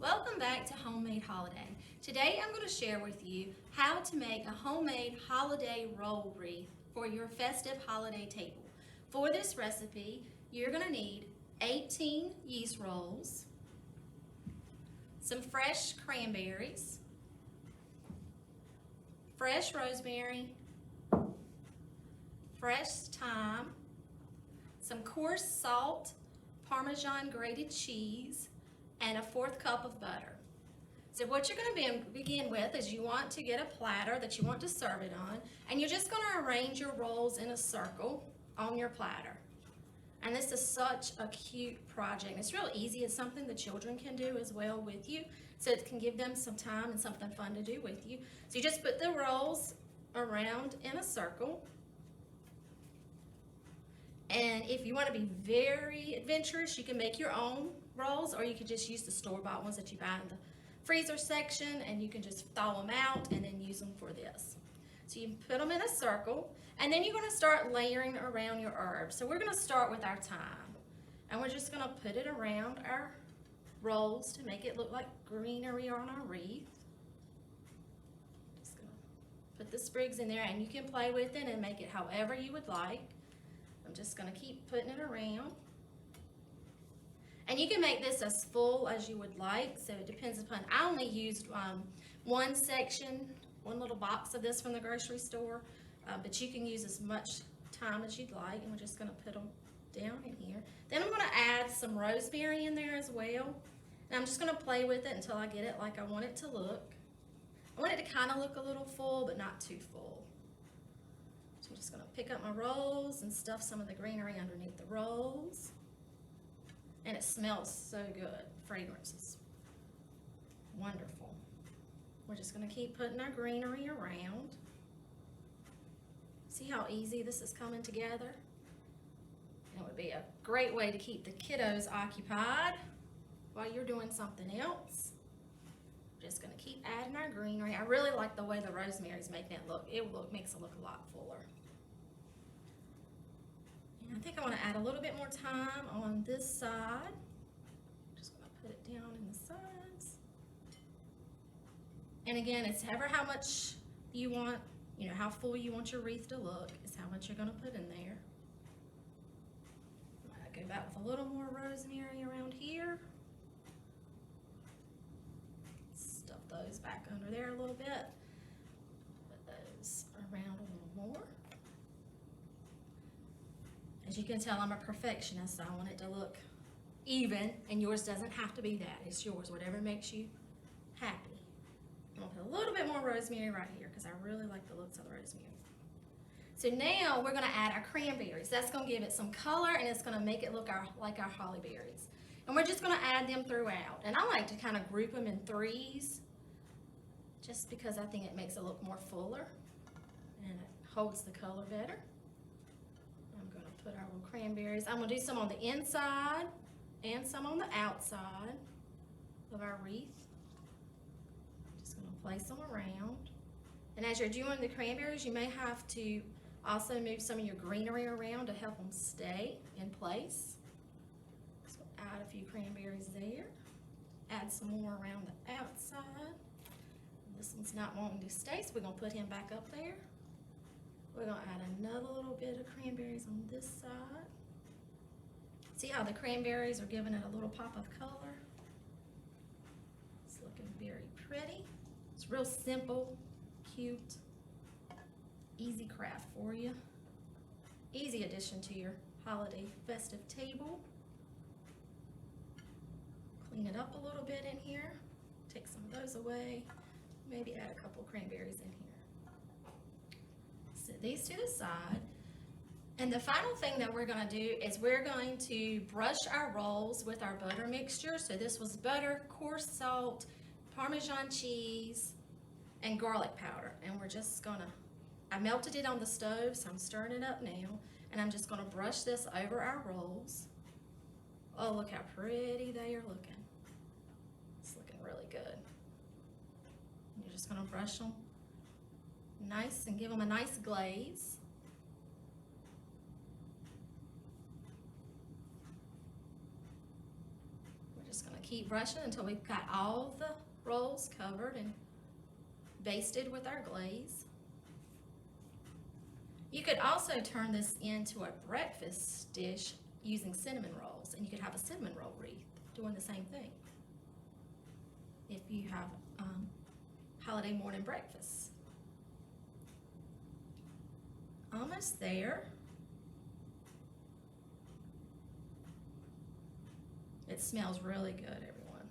Welcome back to Homemade Holiday. Today I'm going to share with you how to make a homemade holiday roll wreath for your festive holiday table. For this recipe, you're going to need 18 yeast rolls, some fresh cranberries, fresh rosemary, fresh thyme, some coarse salt, Parmesan grated cheese, and a 1/4 cup of butter. So what you're going to begin with is you want to get a platter that you want to serve it on, and you're just going to arrange your rolls in a circle on your platter. And this is such a cute project. It's real easy. It's something the children can do as well with you, so it can give them some time and something fun to do with you. So you just put the rolls around in a circle. And if you want to be very adventurous, you can make your own rolls, or you can just use the store-bought ones that you buy in the freezer section, and you can just thaw them out and then use them for this. So you put them in a circle, and then you're going to start layering around your herbs. So we're going to start with our thyme, and we're just going to put it around our rolls to make it look like greenery on our wreath. Just going to put the sprigs in there, and you can play with it and make it however you would like. I'm just going to keep putting it around. And you can make this as full as you would like, so it depends upon, I only used one section, one little box of this from the grocery store, but you can use as much time as you'd like, and we're just going to put them down in here. Then I'm going to add some rosemary in there as well, and I'm just going to play with it until I get it like I want it to look. I want it to kind of look a little full, but not too full. So I'm just going to pick up my rolls and stuff some of the greenery underneath the rolls. And it smells so good. Fragrance is wonderful. We're just going to keep putting our greenery around. See how easy this is coming together? And it would be a great way to keep the kiddos occupied while you're doing something else. We're just going to keep adding our greenery. I really like the way the rosemary is making it look. It makes it look a lot fuller. I think I want to add a little bit more thyme on this side. Just going to put it down in the sides. And again, it's ever how much you want, how full you want your wreath to look is how much you're going to put in there. I'm going to go back with a little more rosemary around here. Stuff those back under there a little bit. Put those around a little more. As you can tell, I'm a perfectionist, so I want it to look even, and yours doesn't have to be that. It's yours, whatever makes you happy. I'm going to put a little bit more rosemary right here because I really like the looks of the rosemary. So now we're going to add our cranberries. That's going to give it some color, and it's going to make it look like our holly berries. And we're just going to add them throughout. And I like to kind of group them in threes just because I think it makes it look more fuller and it holds the color better. Put our little cranberries. I'm going to do some on the inside and some on the outside of our wreath. Just going to place them around. And as you're doing the cranberries, you may have to also move some of your greenery around to help them stay in place. So add a few cranberries there. Add some more around the outside. This one's not wanting to stay, so we're going to put him back up there. We're going to add another little bit of cranberries on this side. See how the cranberries are giving it a little pop of color? It's looking very pretty. It's real simple, cute, easy craft for you. Easy addition to your holiday festive table. Clean it up a little bit in here. Take some of those away. Maybe add a couple cranberries in here. Set these to the side. And the final thing that we're going to do is we're going to brush our rolls with our butter mixture. So this was butter, coarse salt, Parmesan cheese, and garlic powder. And we're just going to, I melted it on the stove, so I'm stirring it up now. And I'm just going to brush this over our rolls. Oh, look how pretty they are looking. It's looking really good. You're just going to brush them nice and give them a nice glaze. just gonna keep brushing until we've got all the rolls covered and basted with our glaze. You could also turn this into a breakfast dish using cinnamon rolls, and you could have a cinnamon roll wreath doing the same thing if you have holiday morning breakfast. Almost there. It smells really good, everyone.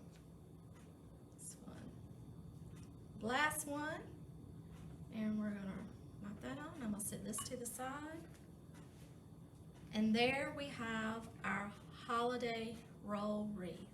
It's fun. Last one, and we're gonna mop that on. I'm gonna set this to the side. And there we have our holiday roll wreath.